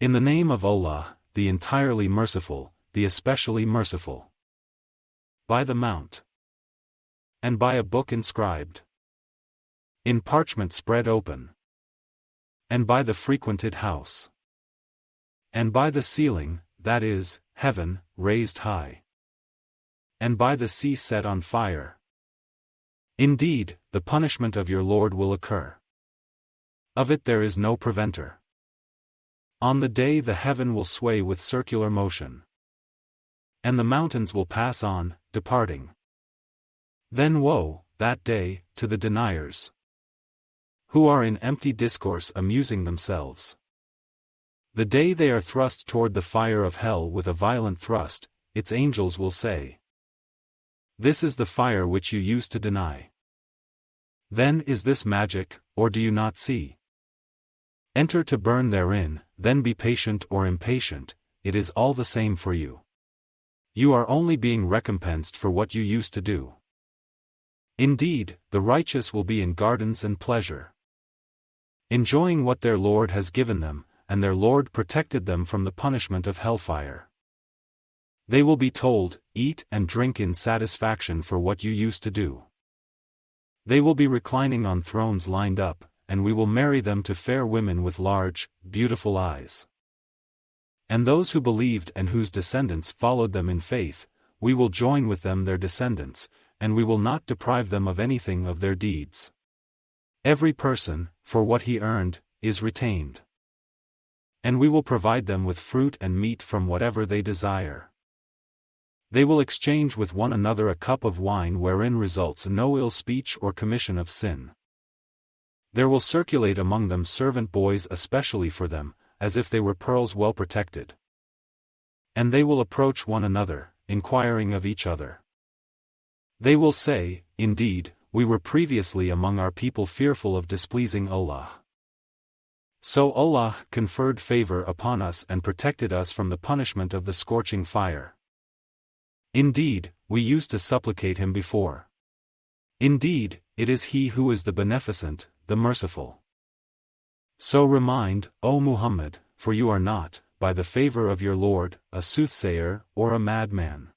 In the name of Allah, the entirely merciful, the especially merciful. By the mount. And by a book inscribed in parchment spread open. And by the frequented house. And by the ceiling, that is, heaven, raised high. And by the sea set on fire. Indeed, the punishment of your Lord will occur. Of it there is no preventer. On the day the heaven will sway with circular motion. And the mountains will pass on, departing. Then woe, that day, to the deniers, who are in empty discourse amusing themselves. The day they are thrust toward the fire of hell with a violent thrust, its angels will say, "This is the fire which you used to deny. Then is this magic, or do you not see? Enter to burn therein, then be patient or impatient, it is all the same for you. You are only being recompensed for what you used to do." Indeed, the righteous will be in gardens and pleasure, enjoying what their Lord has given them, and their Lord protected them from the punishment of hellfire. They will be told, "Eat and drink in satisfaction for what you used to do." They will be reclining on thrones lined up, and we will marry them to fair women with large, beautiful eyes. And those who believed and whose descendants followed them in faith, we will join with them their descendants, and we will not deprive them of anything of their deeds. Every person, for what he earned, is retained. And we will provide them with fruit and meat from whatever they desire. They will exchange with one another a cup of wine wherein results no ill speech or commission of sin. There will circulate among them servant boys especially for them, as if they were pearls well protected. And they will approach one another, inquiring of each other. They will say, "Indeed, we were previously among our people fearful of displeasing Allah. So Allah conferred favor upon us and protected us from the punishment of the scorching fire. Indeed, we used to supplicate Him before. Indeed, it is He who is the Beneficent, the Merciful." So remind, O Muhammad, for you are not, by the favor of your Lord, a soothsayer or a madman.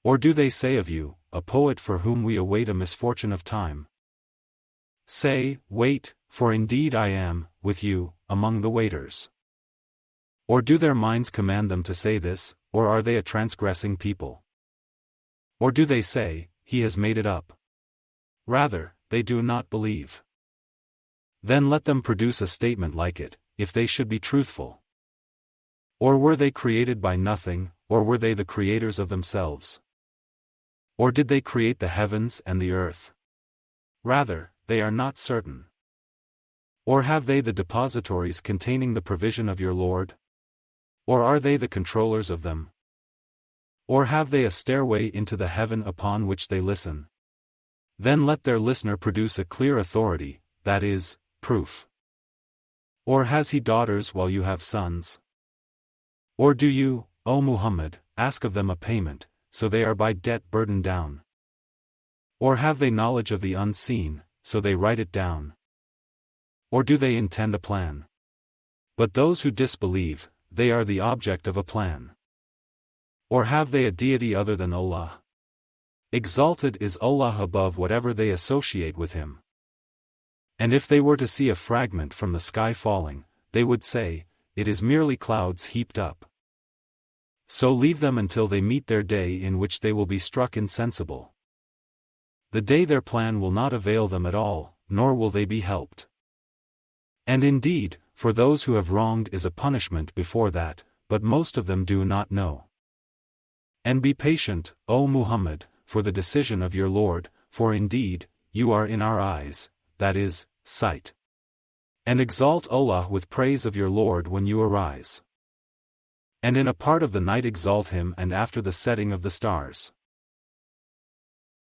Or do they say of you, a poet for whom we await a misfortune of time? Say, wait, for indeed I am, with you, among the waiters. Or do their minds command them to say this, or are they a transgressing people? Or do they say, he has made it up? Rather, they do not believe. Then let them produce a statement like it, if they should be truthful. Or were they created by nothing, or were they the creators of themselves? Or did they create the heavens and the earth? Rather, they are not certain. Or have they the depositories containing the provision of your Lord? Or are they the controllers of them? Or have they a stairway into the heaven upon which they listen? Then let their listener produce a clear authority, that is, proof. Or has he daughters while you have sons? Or do you, O Muhammad, ask of them a payment, so they are by debt burdened down? Or have they knowledge of the unseen, so they write it down? Or do they intend a plan? But those who disbelieve, they are the object of a plan. Or have they a deity other than Allah? Exalted is Allah above whatever they associate with Him. And if they were to see a fragment from the sky falling, they would say, "It is merely clouds heaped up." So leave them until they meet their day in which they will be struck insensible. The day their plan will not avail them at all, nor will they be helped. And indeed, for those who have wronged is a punishment before that, but most of them do not know. And be patient, O Muhammad, for the decision of your Lord, for indeed, you are in our eyes, that is, sight. And exalt Allah with praise of your Lord when you arise. And in a part of the night exalt Him and after the setting of the stars.